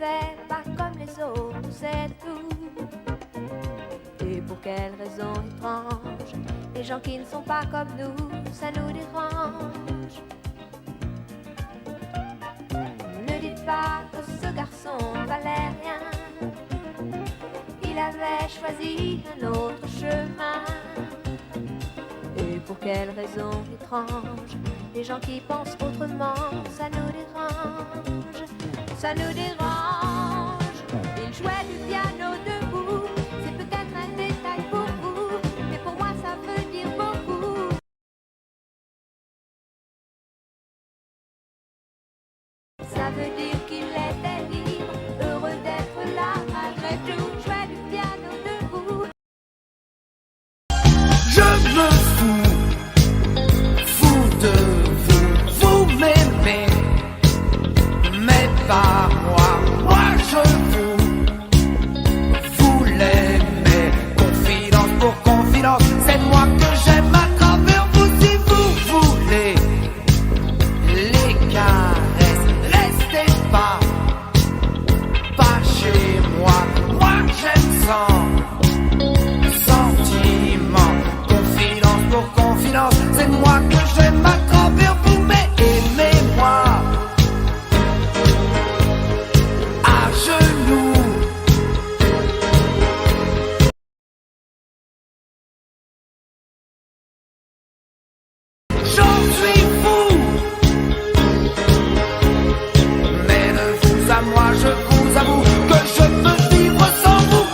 fait pas comme les autres, c'est tout. Et pour quelle raison étrange, les gens qui ne sont pas comme nous, ça nous dérange. Ne dites pas que ce garçon valait rien, il avait choisi un autre chemin. Et pour quelle raison étrange, les gens qui pensent autrement, ça nous dérange, ça nous dérange. Il jouait du piano debout, c'est peut-être un détail pour vous, mais pour moi ça veut dire beaucoup. Ça veut dire qu'il était libre, heureux d'être là malgré tout. Jouait du piano debout. Je me fous de vous, vous m'aimez, mais pas moi, moi je vous l'aimez. Confidence pour confidence, c'est moi que j'aime à travers vous. Si vous voulez les caresses, restez pas chez moi, moi j'aime sans sentiment. Confidence pour confidence, c'est moi que j'aime à travers vous, mais aimez-moi à genoux. J'en suis fou, mais de vous à moi, je vous avoue que je peux vivre sans vous.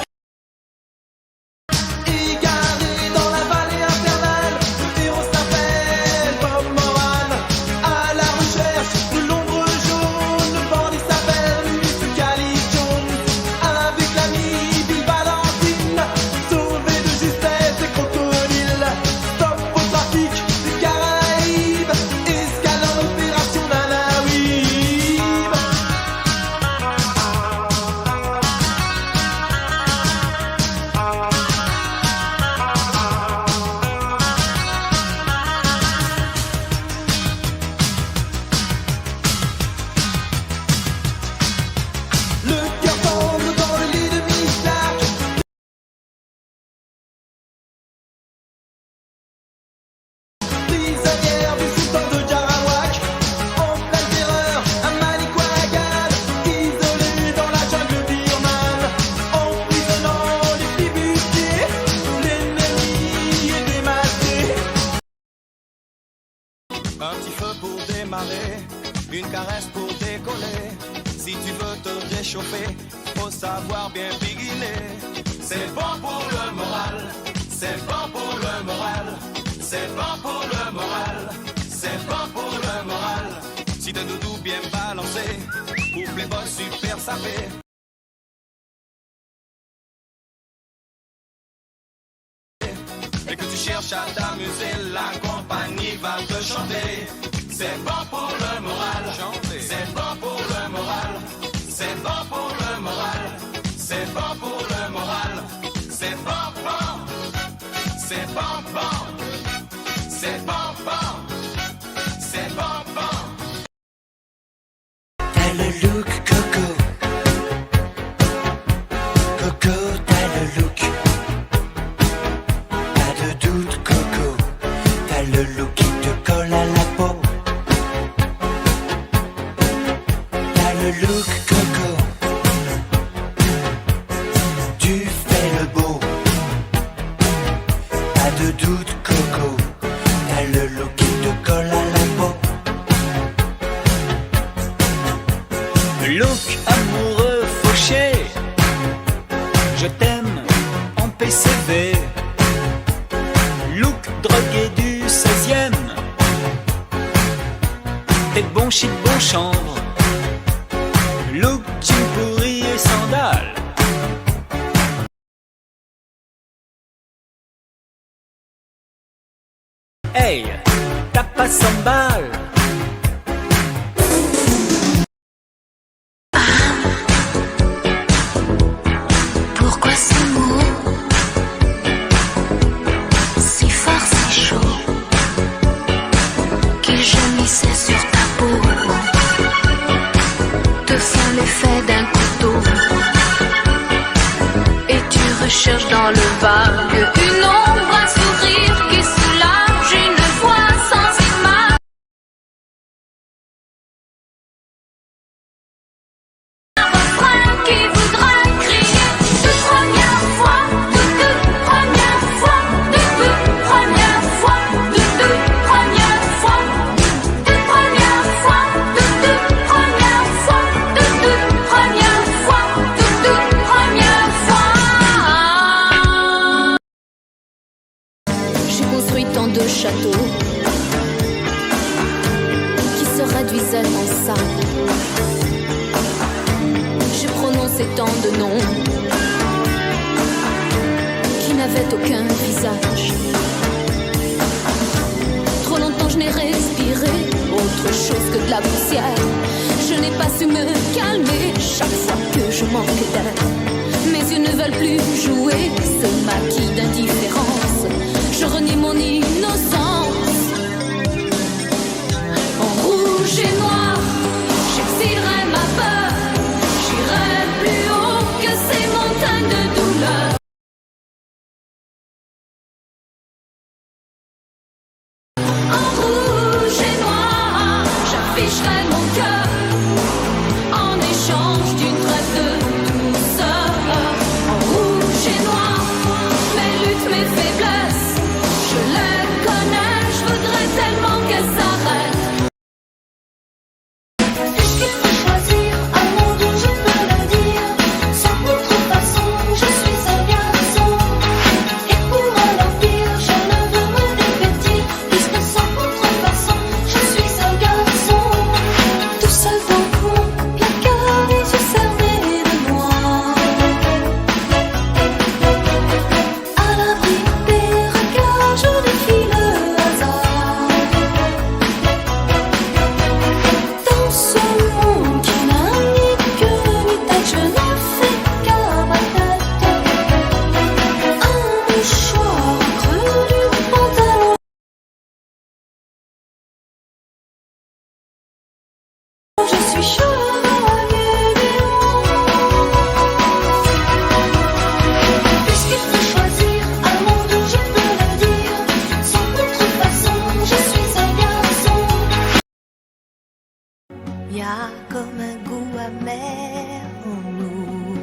Égaré dans la vallée infernale, le héros s'appelle Bob Moran. À la recherche de l'ombre jaune, le bandit s'appelle Mr. Cali Jones. Avec l'ami Bill Valentine, sauvé de justesse et crocodile. Stop au trafic des Caraïbes, escale en opération Nanaïb. Le cœur tombe dans le lit de Miss Clark. Prisonnière du sultan de Jarawak, en pleine terreur, à Manicouagan, isolée dans la jungle birmane, emprisonnant les flibustiers, l'ennemi est démasqué. Un petit feu pour démarrer, une caresse pour décoller. Si tu veux te réchauffer, faut savoir bien biguiner. C'est bon pour le moral, c'est bon pour le moral, c'est bon pour le moral, c'est bon pour le moral. Si t'as doudou bien balancé, ou playboy super sapé. Et que tu cherches à t'amuser, la compagnie va te chanter. C'est bon pour le moral, c'est bon pour le moral, c'est bon pour le moral, c'est bon pour le moral, c'est bon bon, c'est bon bon, c'est bon bon, c'est bon bon. T'as le look Coco, Coco t'as le look. Pas de doute Coco, t'as le look qui te colle à la peau. T'as le look Coco, tu fais le beau. Pas de doute Coco, t'as le look qui te colle à la peau. Look amoureux fauché, je t'aime en PCV. Look drogué du 16e, t'es bon chic, bon chanvre. Look jean pourri et sandales. Hey, t'as pas 100 balles. Pourquoi ces mots si fort, si chaud, qu'ils gémissaient sur ta peau, te font l'effet d'un couteau? recherche dans le vague une ombre, un sourire qui soulage, une voix sans image. Un refrain qui voudra crier toute première fois, toute première fois, toute première fois, toute première fois, toute première fois, toute première fois, toute première fois, toute première fois. J'ai construit tant de châteaux qui se réduisaient en sable. J'ai prononcé tant de noms qui n'avaient aucun visage. Trop longtemps je n'ai respiré autre chose que de la poussière. Je n'ai pas su me calmer chaque fois que je manque d'air. Mes yeux ne veulent plus jouer ce maquis d'indifférence. Je renie mon innocence. En rouge et noir, j'exilerai ma peur. J'irai plus haut que ces montagnes de douleur. En rouge et noir, j'afficherai mon cœur en échange d'une trêve de douceur. En rouge et noir, mes luttes, mes faiblesses, je les connais, je voudrais tellement qu'elles s'arrêtent. Puisqu'il faut choisir un mot dont je peux le dire, sans contrefaçon, je suis un garçon. Et pour l'empire, je ne veux me dévêtir, puisque sans contrefaçon, je suis un garçon. Tout seul dans mon placard, les yeux fermés de noir. À l'abri des regards, je défie le hasard. Dans ce monde qui n'a ni queue ni tête, je ne fais qu'à ma tête. Un mouchoir au creux du pantalon. Je suis chevalier des monts. Puisqu'il faut choisir un mot dont je peux le dire, sans contrefaçon, je suis un garçon. Y a comme un goût amer en nous,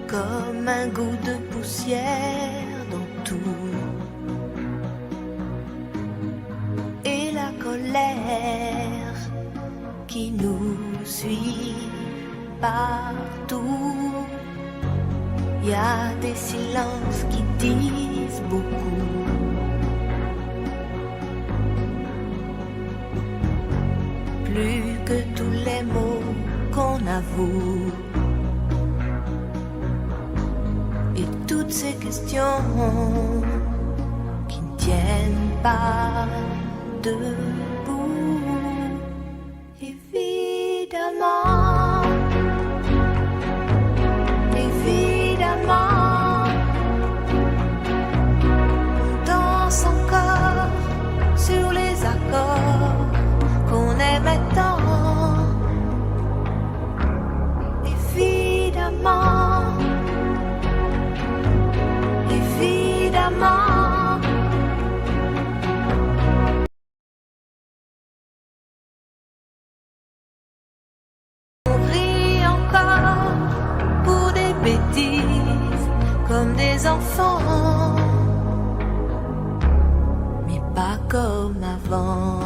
comme un goût de poussière dans tout, et la colère qui nous suit partout. Y a des silences qui disent beaucoup. Plus que tous les mots qu'on avoue. Et toutes ces questions qui ne tiennent pas debout. Évidemment, évidemment, on danse encore sur les accords qu'on aimait tant. Évidemment, évidemment. On rit encore pour des bêtises comme des enfants, mais pas comme avant.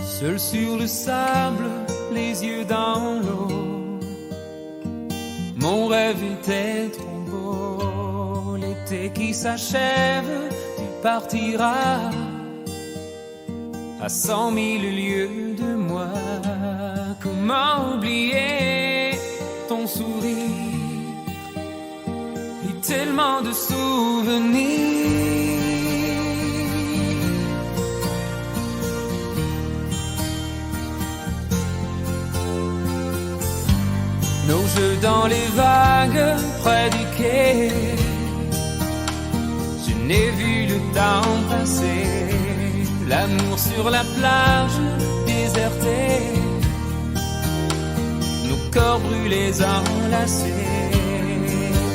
Seul sur le sable, les yeux dans l'eau, mon rêve était trop beau. L'été qui s'achève, tu partiras à 100 000 lieues de moi. Comment oublier ton sourire et tellement de souvenirs. Nos jeux dans les vagues près du quai, je n'ai vu le temps passer. L'amour sur la plage désertée, corps brûlés enlacés.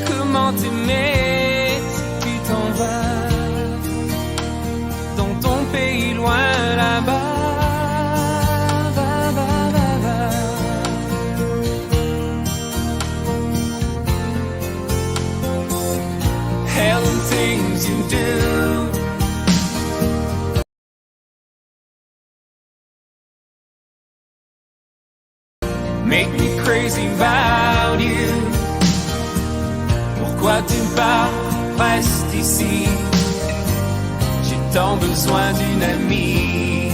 Comment t'aimer si tu t'en vas dans ton pays loin là-bas? Hell and things you do make me crazy about you. Pourquoi tu pars? Reste ici. J'ai tant besoin d'une amie.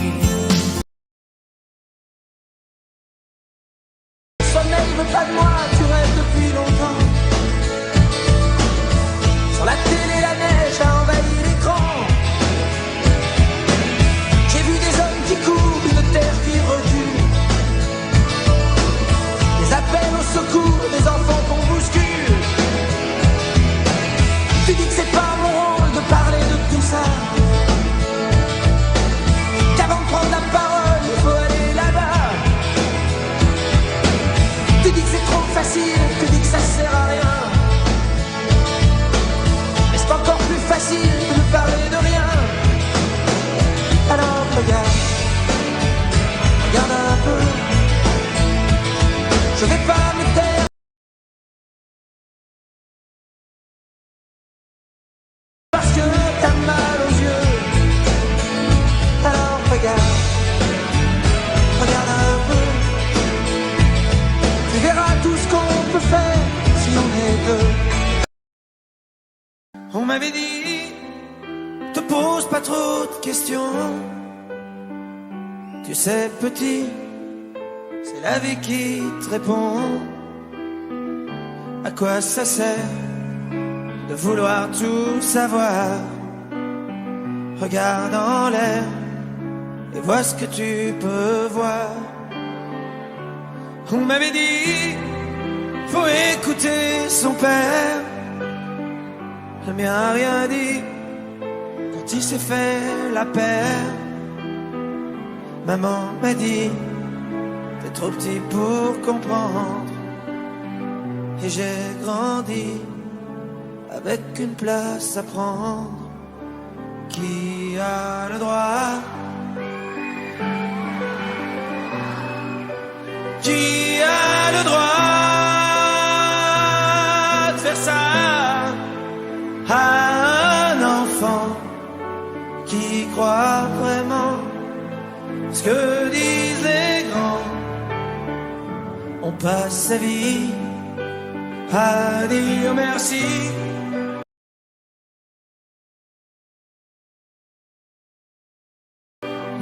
Le sommeil veut pas de moi, tu rêves depuis longtemps. Sur la télé, la neige a envahi l'écran. J'ai vu des hommes qui courent, une terre qui recule. Des appels au secours, des enfants qu'on bouscule. Tu dis que c'est pas mon rôle de parler de tout ça, qu'avant de prendre la parole, il faut aller là-bas. Tu dis que c'est trop facile, tu dis que ça sert à rien. Mais c'est encore plus facile de parler de rien. Alors regarde, regarde un peu. Je vais pas me taire. Parce que t'as mal aux yeux. Alors regarde, regarde un peu. Tu verras tout ce qu'on peut faire si on est deux. On m'avait dit, te pose pas trop de questions. Tu sais petit, c'est la vie qui te répond. À quoi ça sert de vouloir tout savoir? Regarde en l'air et vois ce que tu peux voir. On m'avait dit, faut écouter son père. Le mien a rien dit quand il s'est fait la paire. Maman m'a dit, t'es trop petit pour comprendre. Et j'ai grandi avec une place à prendre. Qui a le droit? Qui a le droit de faire ça à un enfant qui croit vraiment ce que disent les grands? On passe sa vie à dire merci.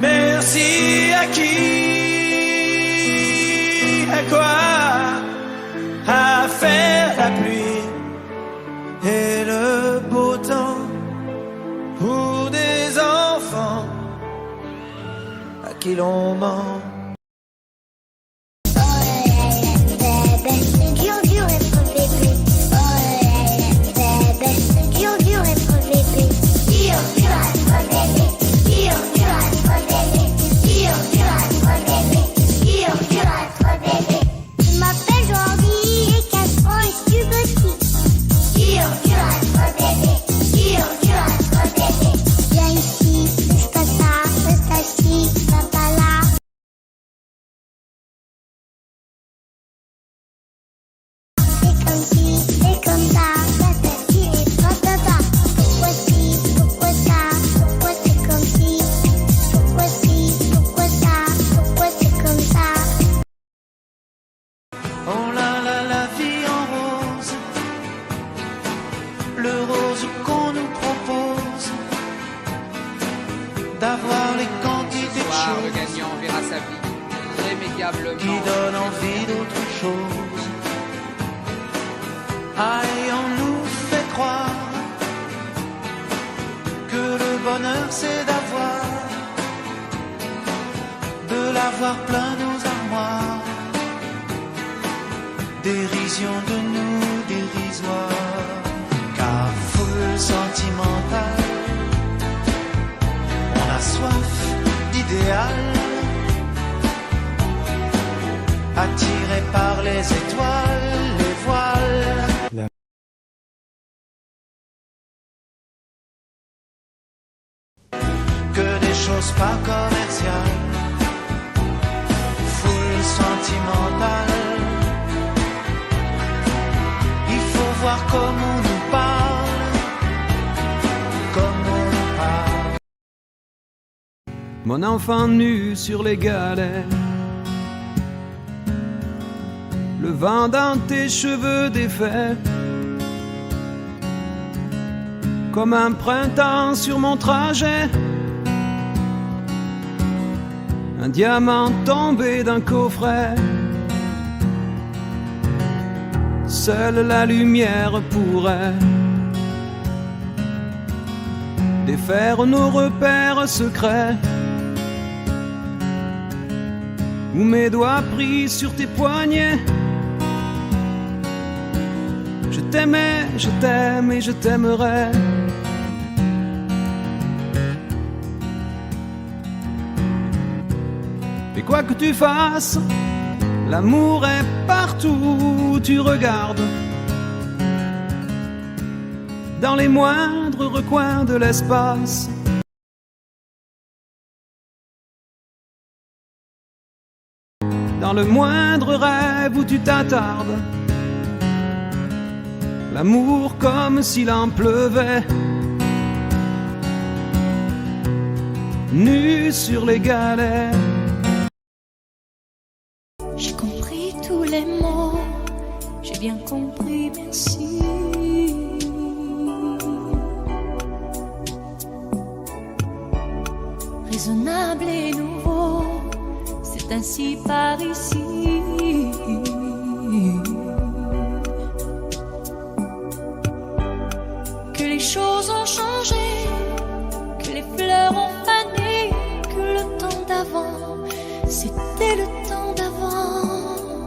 Merci à qui? À quoi? À faire la pluie et le beau temps pour des enfants à qui l'on ment. D'avoir les quantités de choses, le gagnant verra sa vie irrémédiablement qui donne envie d'autre chose. Ayons-nous fait croire que le bonheur c'est de l'avoir plein nos armoires. Dérision de nous dérisoire, car foule sentimentale, on a soif d'idéal, attiré par les les étoiles, les voiles. Que des choses pas commerciales, foule sentimentale. Il faut voir comment on nous parle, comment on nous parle. Mon enfant nu sur les galets, le vent dans tes cheveux défaits, comme un printemps sur mon trajet, un diamant tombé d'un coffret. Seule la lumière pourrait défaire nos repères secrets, où mes doigts pris sur tes poignets. Je t'aimais, je t'aime et je t'aimerai. Et quoi que tu fasses, l'amour est partout où tu regardes, dans les moindres recoins de l'espace. Dans le moindre rêve où tu t'attardes, l'amour comme s'il en pleuvait, nu sur les galets. J'ai compris tous les mots, j'ai bien compris, merci. Raisonnable et nouveau, c'est ainsi par ici. Que les choses ont changé, que les fleurs ont fané, que le temps d'avant, c'était le temps d'avant.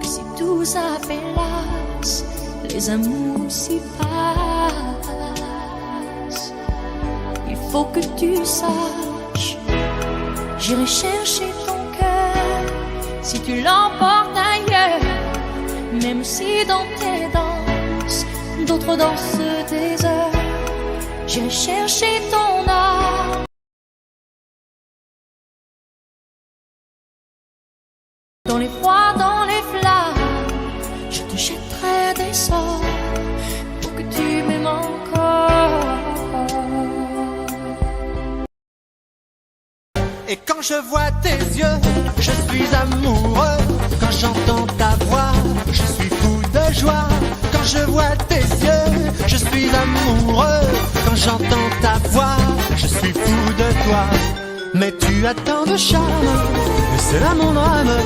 Que si tout s'appelasse, les amours s'y passent. Il faut que tu saches, j'irai chercher ton cœur si tu l'emportes ailleurs, même si dans tes danses d'autres dansent des heures. J'irai chercher ton âme dans les froids, dans les flammes. Je te jetterai des sorts pour que tu m'aimes encore. Et quand je vois tes yeux, je suis amoureux. Quand j'entends ta voix, je suis fou de joie. Quand je vois tes yeux, je suis amoureux. Quand j'entends ta voix, je suis fou de toi. Mais tu as tant de charme, et c'est là mon drame,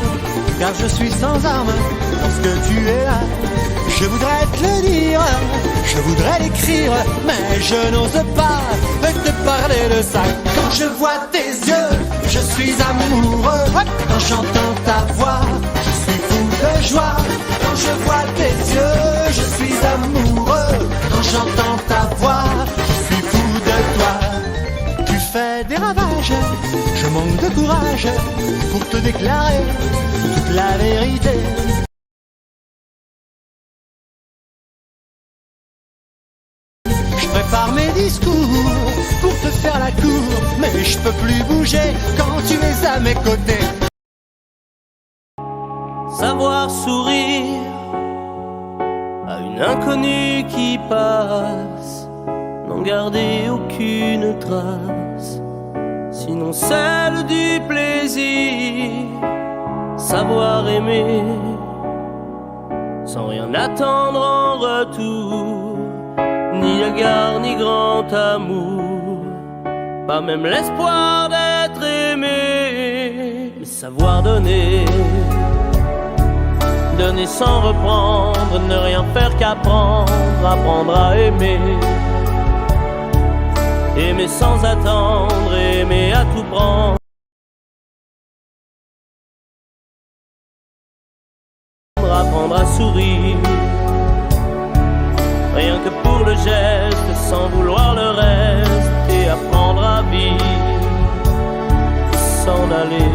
car je suis sans armes lorsque tu es là. Je voudrais te le dire, je voudrais l'écrire, mais je n'ose pas te parler de ça. Quand je vois tes yeux, je suis amoureux. Quand j'entends ta voix, je suis fou de joie. Quand je vois tes yeux, je suis amoureux. Quand j'entends ta voix, je suis fou de toi. Tu fais des ravages, je manque de courage pour te déclarer toute la vérité. Prépare mes discours pour te faire la cour, mais je peux plus bouger quand tu es à mes côtés. Savoir sourire à une inconnue qui passe, n'en garder aucune trace, sinon celle du plaisir. Savoir aimer sans rien attendre en retour, ni égard ni grand amour, pas même l'espoir d'être aimé. Mais savoir donner, donner sans reprendre, ne rien faire qu'apprendre, apprendre à aimer. Aimer sans attendre, aimer à tout prendre, apprendre à sourire, rien que pour le geste, sans vouloir le reste, et apprendre à vivre, s'en aller.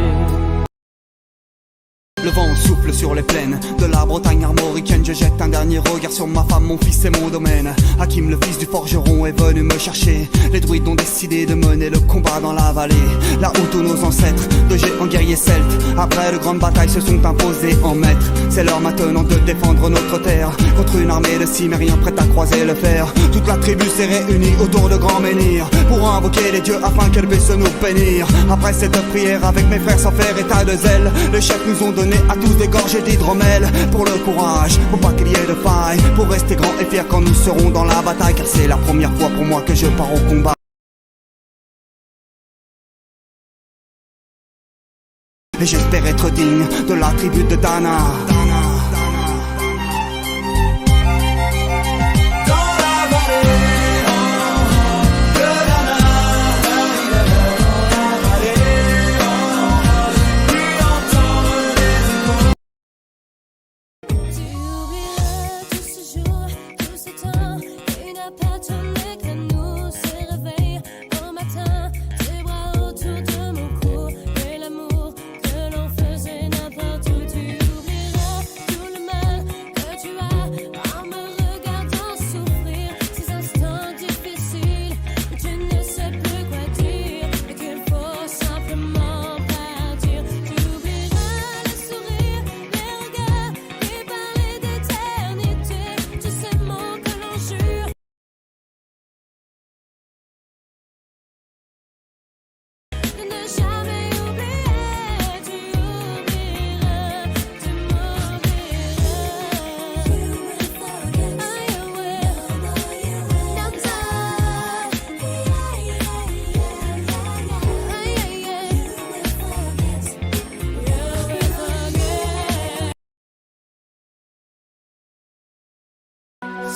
Le vent souffle sur les plaines de la Bretagne armoricaine. Je jette un dernier regard sur ma femme, mon fils et mon domaine. Hakim, le fils du forgeron, est venu me chercher. Les druides ont décidé de mener le combat dans la vallée, là où tous nos ancêtres, de géants guerriers celtes, après de grandes batailles se sont imposés en maîtres. C'est l'heure maintenant de défendre notre terre contre une armée de cimériens prête à croiser le fer. Toute la tribu s'est réunie autour de grands menhirs pour invoquer les dieux afin qu'elle puisse nous bénir. Après cette prière avec mes frères sans faire état de zèle, les chefs nous ont donné à tous des gorgées d'hydromel. Pour le courage, pour pas qu'il y ait de faille, pour rester grand et fier quand nous serons dans la bataille. Car c'est la première fois pour moi que je pars au combat. Et j'espère être digne de la tribu de Dana.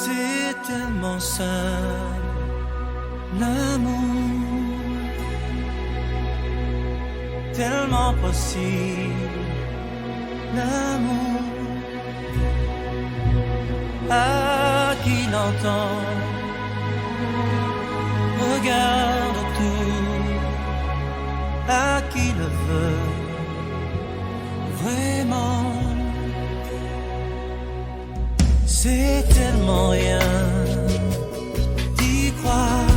C'est tellement simple, l'amour, tellement possible, l'amour, à qui l'entend, regarde autour, à qui le veut, vraiment. C'est tellement rien d'y croire,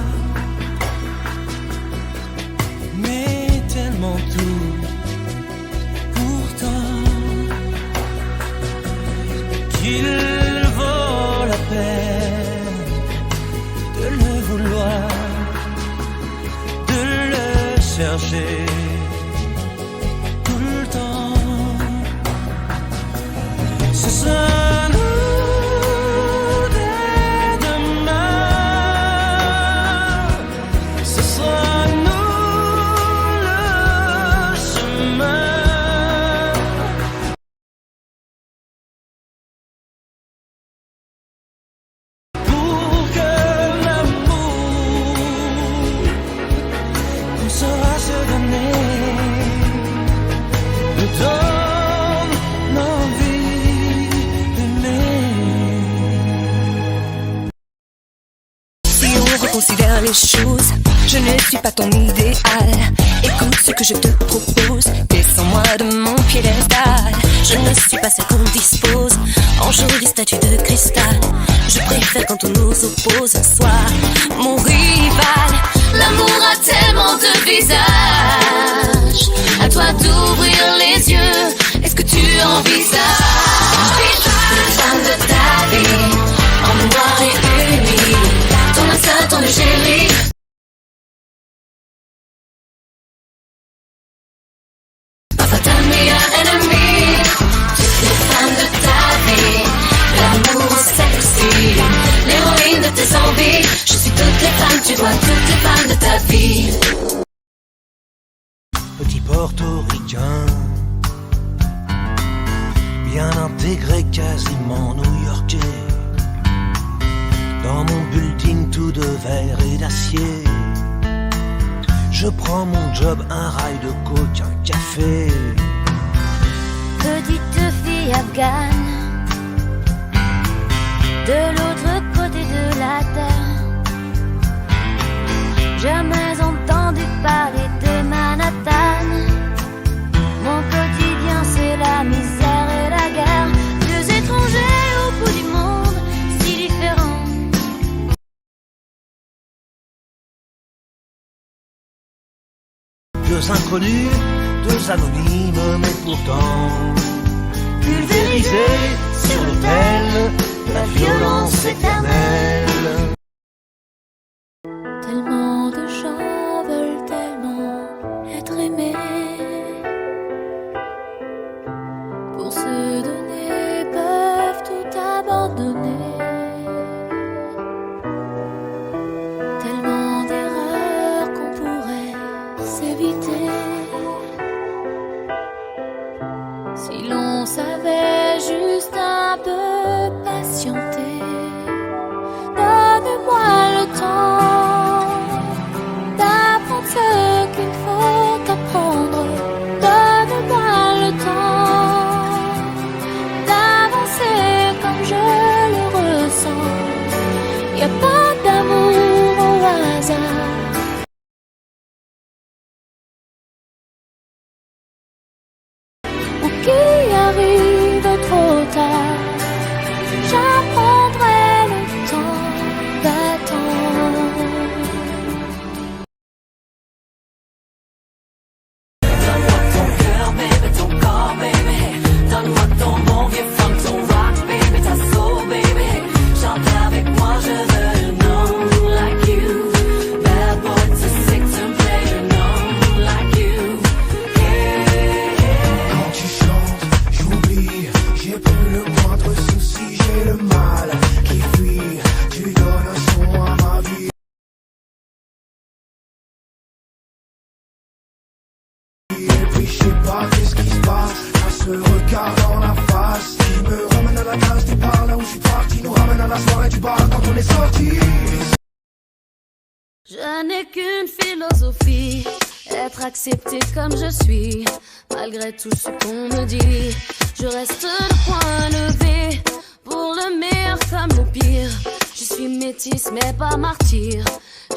mais tellement tout pourtant qu'il vaut la peine de le vouloir, de le chercher tout le temps. Ce sera considère les choses, je ne suis pas ton idéal. Écoute ce que je te propose, descends-moi de mon piédestal. Je ne suis pas celle qu'on dispose en jolie statue de cristal. Je préfère quand on nous oppose, sois mon rival. L'amour a tellement de visages, à toi d'ouvrir les yeux. Est-ce que tu envisages la femme de ta vie, en noir et uni, ton instinct, ton chéri. Parfois ta meilleure ennemie, toutes les femmes de ta vie, l'amour sexy, l'héroïne de tes envies. Je suis toutes les femmes, tu vois toutes les femmes de ta vie. Petit portoricain, bien intégré, quasiment new-yorkais. Dans mon building tout de verre et d'acier, je prends mon job, un rail de coke, un café. Petite fille afghane, de l'autre côté de la terre. Jamais entendu parler de Manhattan. Mon quotidien c'est la misère et la guerre. deux inconnus, deux anonymes, mais pourtant pulvérisés sur l'autel de la violence éternelle. Tellement de gens veulent tellement être aimés, pour se donner peuvent tout abandonner. Tellement d'erreurs qu'on pourrait s'éviter si l'on savait juste un peu patienter. Donne-moi le temps d'apprendre ce qu'il faut apprendre. Donne-moi le temps d'avancer comme je le ressens. Y a pas d'amour au hasard. Ou qui arrive trop tard. J'apprendrai le temps d'attendre. Donne-moi ton cœur, baby, ton corps, baby. Donne-moi ton bon vieux funk, ton rock, baby, ta soul, baby. Chante avec moi, je veux un homme like you. Bad boy to sick to play an homme like you. Yeah. Quand tu chantes, j'oublie, j'ai plus le moindre souci, j'ai le mal qui fuit, tu donnes un son à ma vie. Et puis je sais pas qu'est-ce qui se passe, à ce regard dans la face, qui me ramène à la case du bar, là où je suis parti, nous ramène à la soirée du bar quand on est sorti. Je n'ai qu'une philosophie, être accepté comme je suis, malgré tout ce qu'on me dit. Je reste le point levé, pour le meilleur comme le pire. Je suis métisse mais pas martyr,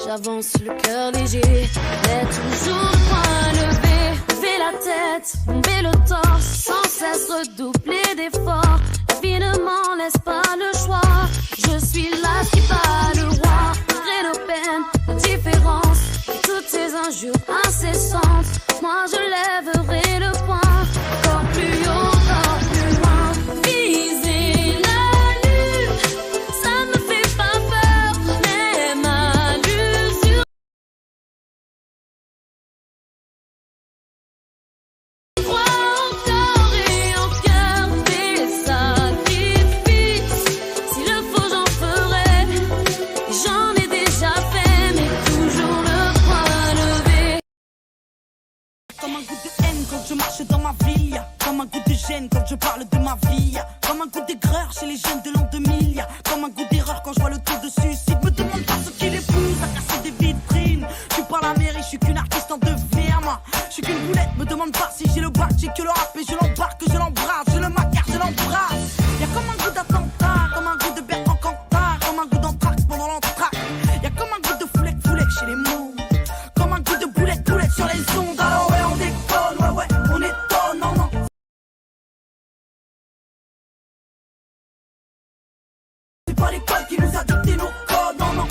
j'avance le cœur léger, mais toujours le point levé. Lever la tête, bomber le torse, sans cesse redoubler d'efforts. La vie ne m'en laisse pas le choix, je suis là qui bat le roi. Malgré nos peines, nos différences, et toutes ces injures incessantes, moi je lèverai le poing, encore plus haut, encore plus loin. Viser la lune, ça me fait pas peur, même à l'usure. Crois encore et encore des sacrifices, s'il le faut j'en ferai, j'en ai déjà fait, mais toujours le point levé. Comme un goût de haine quand je marche dans ma ville, y'a comme un goût de gêne quand je parle de ma vie, y'a comme un goût d'aigreur chez les jeunes de l'an 2000, y'a comme un goût d'erreur quand je vois le taux de suicide. Me demande pas ce qui les pousse à casser des vitrines. Je suis pas la mairie, je suis qu'une artiste en devenir, moi. Je suis qu'une boulette, me demande pas si j'ai le bac, j'ai que le rap et je l'embarque, je l'embrasse, je le macar, je l'embrasse. Y'a comme un goût d'attentat, comme un goût de Bertrand Cantat, comme un goût d'anthrax pendant l'entraque. Y'a comme un goût de foulette chez les mots, comme un goût de boulette sur les ondes. Alors ouais, on déconne, ouais, on étonne, non, non. C'est pas l'école qui nous a dicté nos codes, non, non.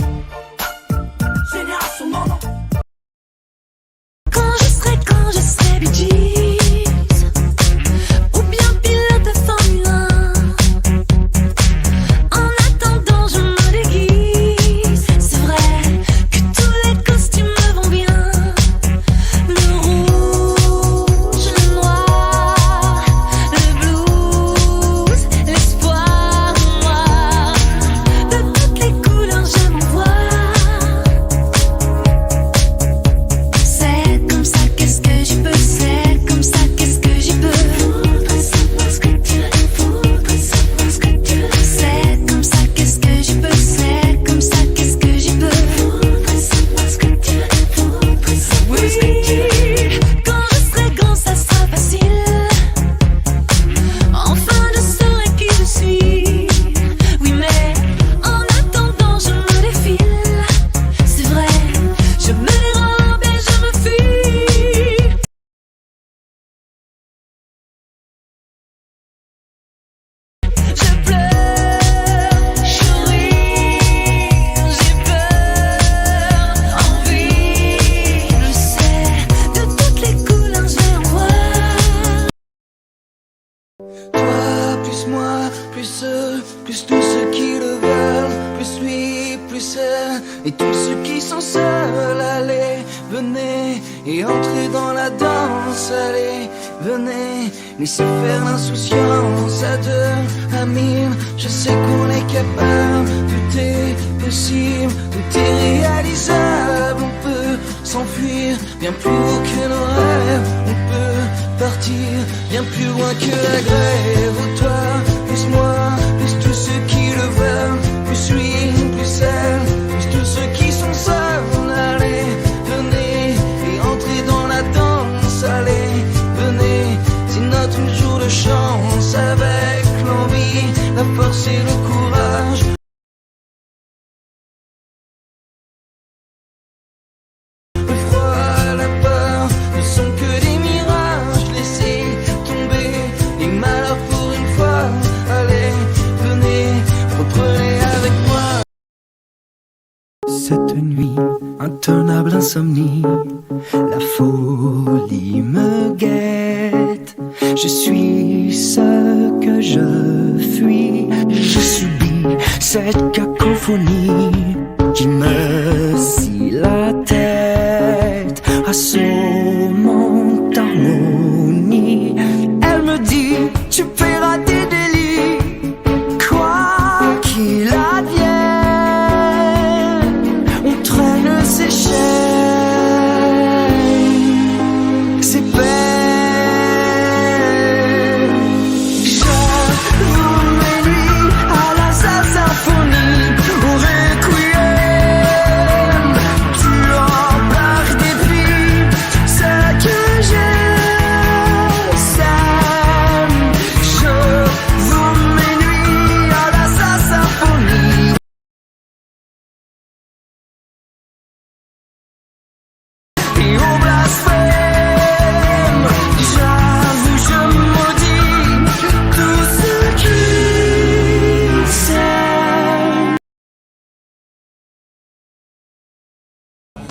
Génération, non, non. Quand je serai Bee Gees, ou bien pilote de Formule 1, en attendant je me déguise. C'est vrai que tous les costumes me vont bien, le rouge, le noir, le blues, l'espoir noir, de toutes les couleurs je m'envoie. C'est comme ça, qu'est-ce que j'y peux, c'est comme ça, qu'est-ce que j'y peux. Faudrait savoir ce que tu veux, faudrait savoir ce que tu veux. C'est comme ça, qu'est-ce que j'y peux, c'est comme ça, qu'est-ce que j'y peux. Faudrait savoir ce que tu veux, faudrait savoir ce que tu veux. Quand je serai grand, ça sera facile. Enfin, je saurai qui je suis. Oui, mais en attendant, je me défile. C'est vrai, je me dérobe et je me fuis. Je pleure, je ris, j'ai peur, envie, je sais, Et tous ceux qui sont seuls, allez, venez et entrez dans la danse, allez, venez, laissez faire l'insouciance à deux, à mille. Je sais qu'on est capable, tout est possible, tout est réalisable. On peut s'enfuir bien plus haut que nos rêves, on peut partir bien plus loin que la grève. Oh, toi, plus moi, plus tous ceux qui le veulent, plus lui, plus celle, plus tous ceux qui sont seuls. Allez, venez et entrez dans la danse, allez, venez, c'est notre jour de chance, avec l'envie, la force et le courage. Cette nuit, intenable insomnie, la folie me guette. Je suis ce que je fuis, je subis cette cacophonie qui me scie la tête, assommant harmonie. Elle me dit, tu paieras tes délits, quoi qu'il advienne. Ces chaînes, ces peines, j'avoue mes nuits à la symphonie, au requiem, tu embarques des filles, ce que j'aime, j'avoue mes nuits à la symphonie. Et au blasphème, j'avoue, je maudis tout ce qui s'aime.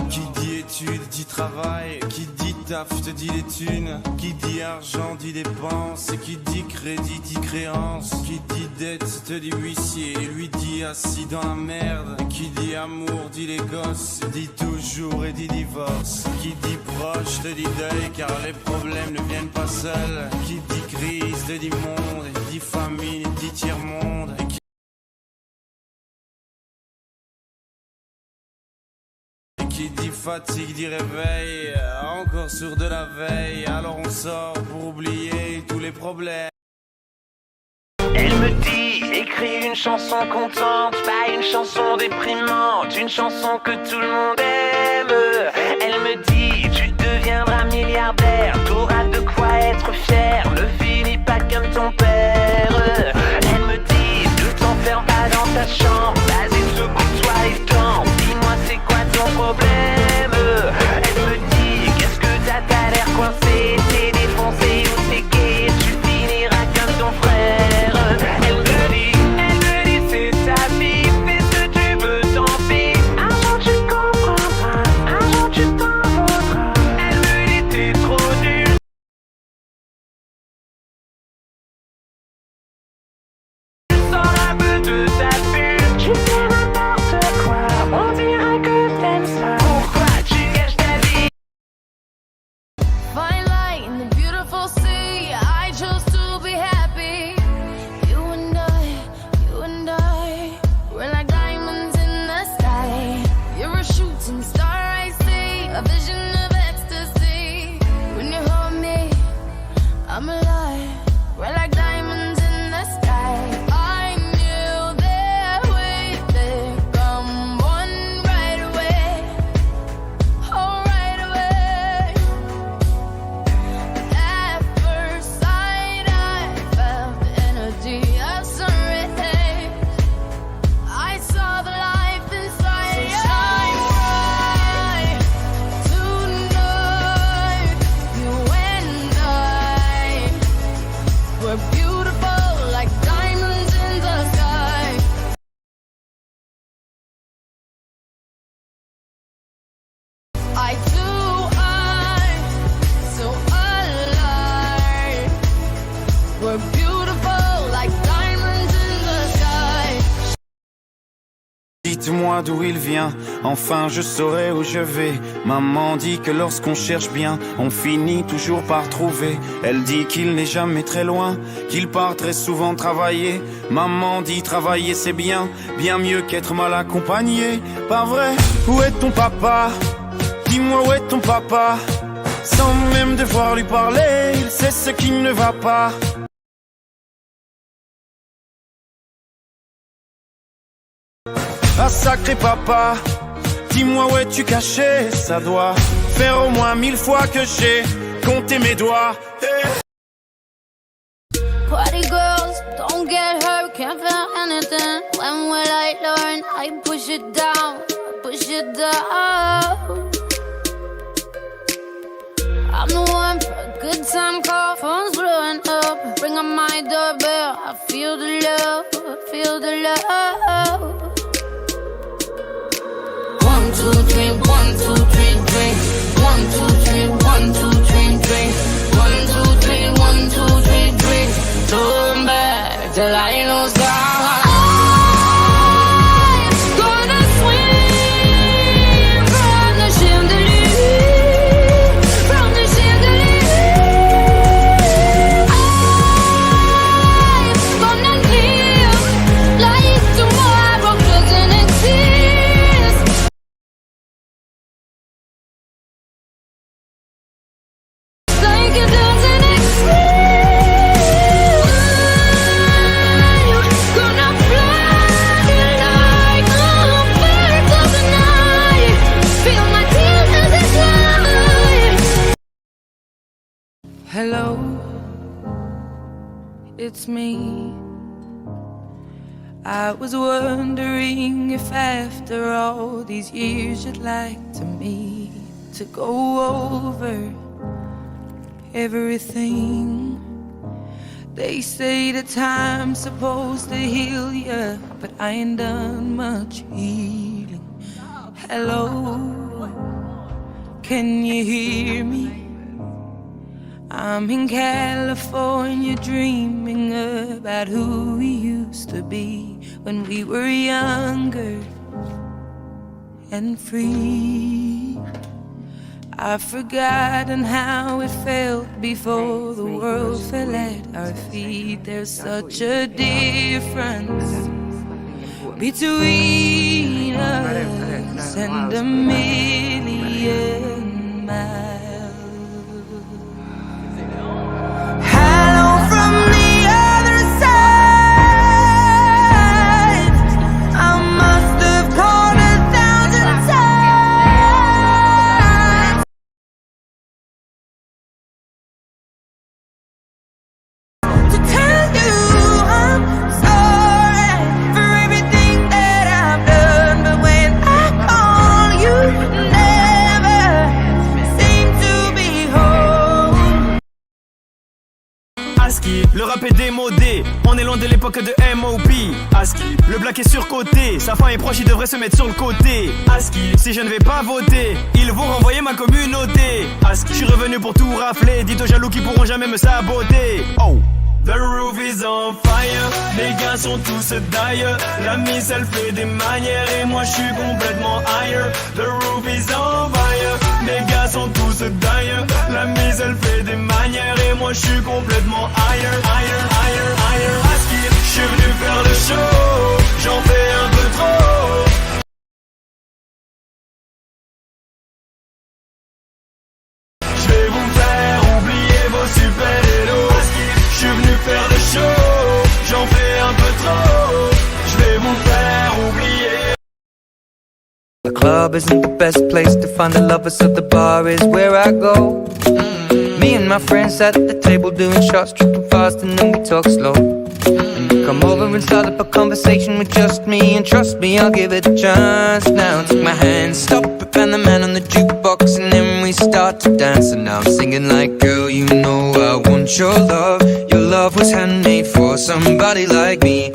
Qui dit études dit travail, qui dit taf te dit les thunes, qui dit argent dit dépenses, et qui dit crédit dit créance, qui dit dette te dit huissier, et lui dit assis dans la merde, et qui dit amour dit les gosses, dit toujours et dit divorce, qui dit proche te dit deuil car les problèmes ne viennent pas seuls, qui dit crise te dit monde, et dit famine dit tiers-monde, et qui dit fatigue dit réveil, encore sur de la veille, alors on sort pour oublier tous les problèmes. Elle me dit, écris une chanson contente, pas une chanson déprimante, une chanson que tout le monde aime. Elle me dit, tu deviendras milliardaire, t'auras de quoi être fier, ne finis pas comme ton père. Elle me dit, ne t'enferme pas dans ta chambre, vas-y secoue-toi et tente, dis-moi c'est quoi ton problème. Elle me dit, qu'est-ce que t'as l'air coincé, t'es défoncé ou t'es gay, tu finiras comme ton frère. Elle me dit c'est ta vie, fais ce que tu veux, tant pis. Un jour tu comprendras, un jour tu t'en voudras. Elle me dit t'es trop nul. Tu sors un peu de ta bulle, tu fais n'importe quoi, on dirait que t'aimes ça. Pourquoi tu gâches ta vie? Fine light in the beautiful sea, I chose to be happy. You and I, we're like diamonds in the sky. You're a shooting star, I see, a vision of ecstasy. When you hold me, I'm alive. We're like diamonds in the sky. I knew that we'd come one right away. Oh, right away. At first sight, I felt the energy of sun rays. I saw the life inside you. Shine bright tonight, you and I. dites-moi d'où il vient, enfin je saurai où je vais. Maman dit que lorsqu'on cherche bien, on finit toujours par trouver. Elle dit qu'il n'est jamais très loin, qu'il part très souvent travailler. Maman dit travailler c'est bien, bien mieux qu'être mal accompagné. Pas vrai? Où est ton papa? Dis-moi où est ton papa? Sans même devoir lui parler, il sait ce qui ne va pas. Ah sacré papa, dis-moi où es-tu caché? Ça doit faire au moins 1000 fois que j'ai compté mes doigts. Hey. Party girls, don't get hurt, can't feel anything. When will I learn? I push it down, push it down. I'm the one for a good time call, phone's blowing up. Ring on my doorbell, I feel the love, I feel the love. 1, 2, 3, 1, 2, 3, drink. 1, 2, 3, 1, 2, 3, drink. 1, 2, 3, 1, 2, 3, drink. Turn back till I lose God. I'm gonna swim from the chandelier, from the chandelier. I'm gonna live like tomorrow doesn't exist. Like it doesn't exist. Hello, it's me. I was wondering if after all these years you'd like to me to go over everything. They say the time's supposed to heal ya, but I ain't done much healing. Hello, can you hear me? I'm in California dreaming about who we used to be when we were younger and free. I've forgotten how it felt before the world fell at our feet. There's such a difference between us and a million miles. Le rap est démodé, on est loin de l'époque de M.O.P. ASCII, le black est surcoté, sa fin est proche, il devrait se mettre sur le côté. ASCII, si je ne vais pas voter, ils vont renvoyer ma communauté. ASCII, je suis revenu pour tout rafler, dites aux jaloux qui pourront jamais me saboter. Oh! The roof is on fire, les gars sont tous d'ailleurs. La miss elle fait des manières et moi je suis complètement higher. The roof is on fire, les gars sont tous d'ailleurs. La miss elle fait des manières et moi je suis complètement higher, higher, higher, higher. ASCII, je suis venu faire le show, j'en fais un peu trop. Je vais vous faire oublier vos super-héros. Je suis venu faire le show, j'en fais un peu trop. Je vais vous faire oublier. The club isn't the best place to find the lovers, so the bar is where I go. Me and my friends at the table doing shots, tripping fast and then we talk slow. And you come over and start up a conversation with just me, and trust me, I'll give it a chance. Now take my hand, stop it, and the man on the jukebox, and then we start to dance. And now I'm singing like, girl, you know I want your love. Your love was handmade for somebody like me.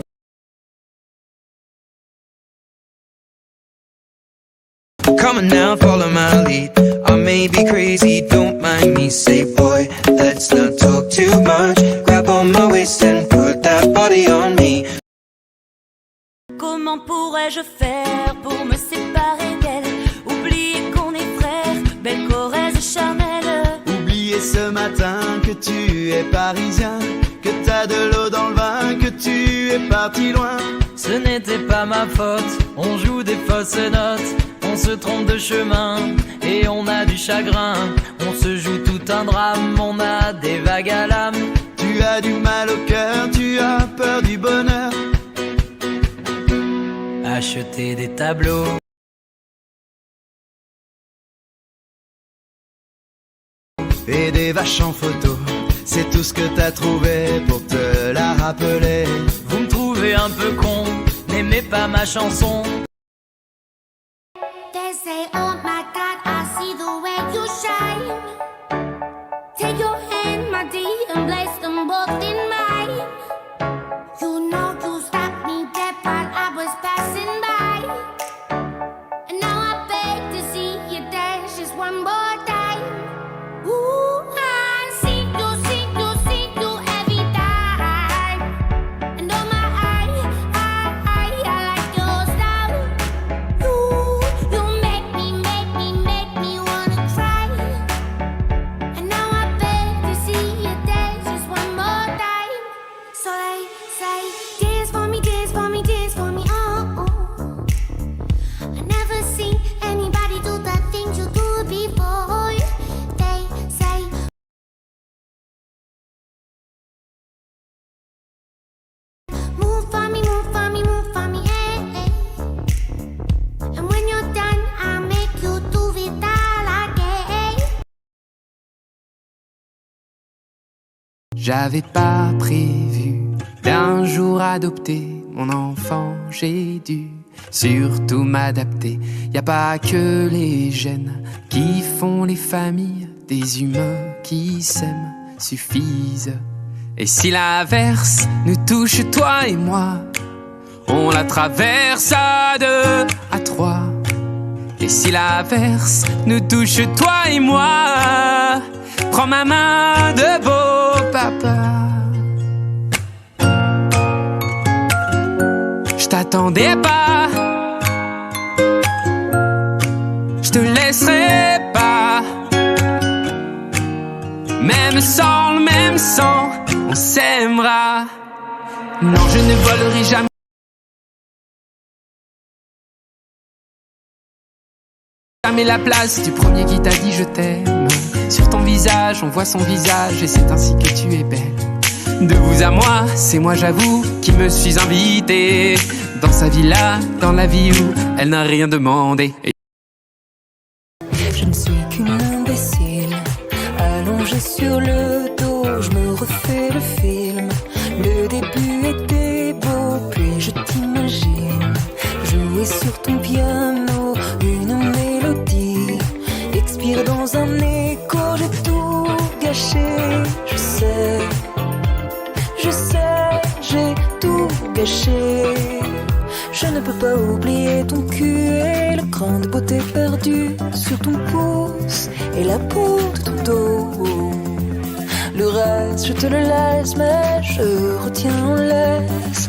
Come on now, follow my lead. I may be crazy, don't mind me. Say, boy, let's not talk too much. Grab on my waist and put that body on me. Comment Comment pourrais-je faire pour me séparer d'elle? Oublier qu'on est frères, belle Corrèze charnelle. Oublier ce matin que tu es parisien, que t'as de l'eau dans le vin, que tu es parti loin. Ce n'était pas ma faute, on joue des fausses notes, on se trompe de chemin et on a du chagrin. On se joue tout un drame, on a des vagues à l'âme. Tu as du mal au cœur, tu as peur du bonheur. Acheter des tableaux, et des vaches en photo, c'est tout ce que t'as trouvé pour te la rappeler. vous me trouvez un peu con, n'aimez pas ma chanson. They say, oh my God, I see the way you shine. Take your hand, my dear, and place them both in mine. You know you stopped me dead while I was passing by. And now I beg to see you dance just one more time. Ooh, I see you every time. And oh my, I like your style. You make me wanna cry. And now I beg to see you dance just one more time. So they say, dance for me, dance for me, dance for me, oh, oh. I never seen anybody do the things you do before. They say, move for me, move for me, move for me, eh, eh. And when you're done, I'll make you do it all again. J'avais pas prévu d'un jour adopter mon enfant, j'ai dû surtout m'adapter. Y a pas que les gènes qui font les familles, des humains qui s'aiment suffisent. Et si l'averse nous touche, toi et moi, on la traverse à deux, à trois. Et si l'averse nous touche, toi et moi, prends ma main de beau papa. Je t'attendais pas, je te laisserai pas. Même sans le même sang, on s'aimera. Non, je ne volerai jamais la place du premier qui t'a dit je t'aime. Sur ton visage, on voit son visage et c'est ainsi que tu es belle. De vous à moi, c'est moi j'avoue qui me suis invité dans sa villa, dans la vie où elle n'a rien demandé. Je ne suis qu'une imbécile, allongée sur le dos, je me refais le film. Le début était beau, puis je t'imagine jouer sur ton piano une mélodie, expire dans un écho, j'ai tout gâché. Je sais, j'ai tout gâché. Je ne peux pas oublier ton cul et le cran de beauté perdu sur ton pouce et la peau de ton dos. Le reste, je te le laisse, mais je retiens en laisse.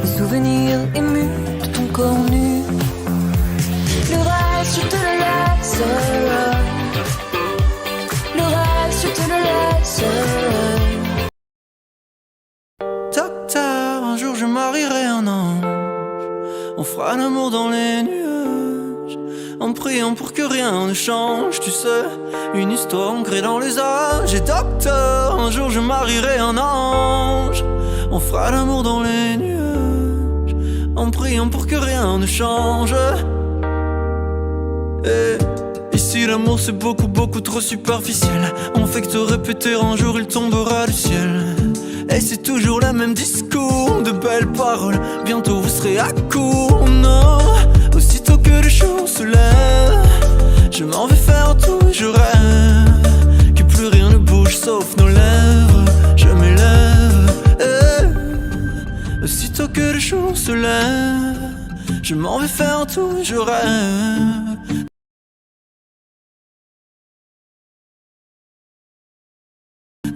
Le souvenir ému de ton corps nu. Le reste, je te le laisse. Le reste, je te le laisse. Docteur, un jour je marierai un ange. On fera l'amour dans les nuages, en priant pour que rien ne change. Tu sais, une histoire ancrée dans les âges. Et docteur, un jour je marierai un ange. On fera l'amour dans les nuages, en priant pour que rien ne change. Et ici l'amour c'est beaucoup beaucoup trop superficiel. On fait que te répéter un jour il tombera du ciel. Et c'est toujours le même discours, de belles paroles, bientôt vous serez à court. Non, aussitôt que le jour se lève, je m'en vais faire tout et je rêve que plus rien ne bouge sauf nos lèvres. Je m'élève, aussitôt que le jour se lève, je m'en vais faire tout et je rêve.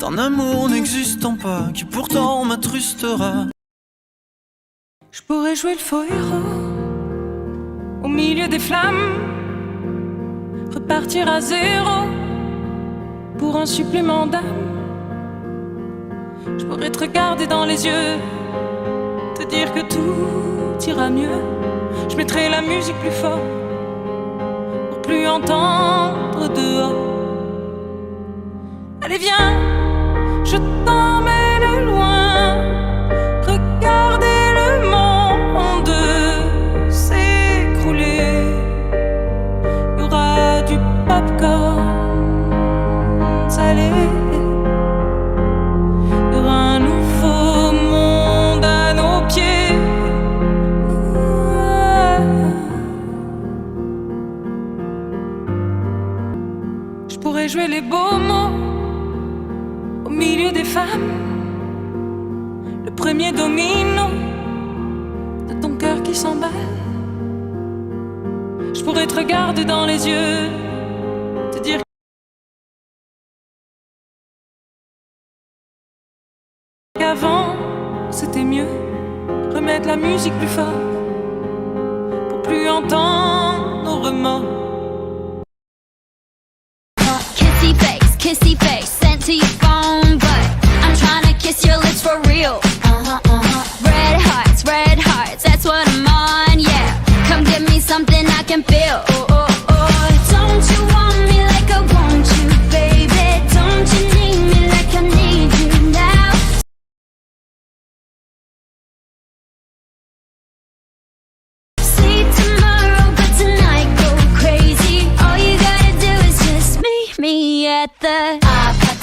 d'un amour n'existant pas qui pourtant m'attrustera. Je pourrais jouer le faux héros au milieu des flammes, repartir à zéro pour un supplément d'âme. Je pourrais te regarder dans les yeux, te dire que tout ira mieux. Je mettrai la musique plus fort pour plus entendre dehors. Allez viens, je t'emmène loin, regardez le monde s'écrouler. Il y aura du popcorn salé, il y aura un nouveau monde à nos pieds. Je pourrais jouer les beaux mots au milieu des femmes, le premier domino de ton cœur qui s'emballe. Je pourrais te regarder dans les yeux, te dire qu'avant c'était mieux, remettre la musique plus fort pour plus entendre nos remords. Kissy face sent to your phone, but I'm trying to kiss your lips for real. Red hearts, that's what I'm on, yeah. Come give me something I can feel. Don't you want me like I want you, baby? Don't you need me like I need you now? See tomorrow, but tonight go crazy. All you gotta do is just meet me at the apatı,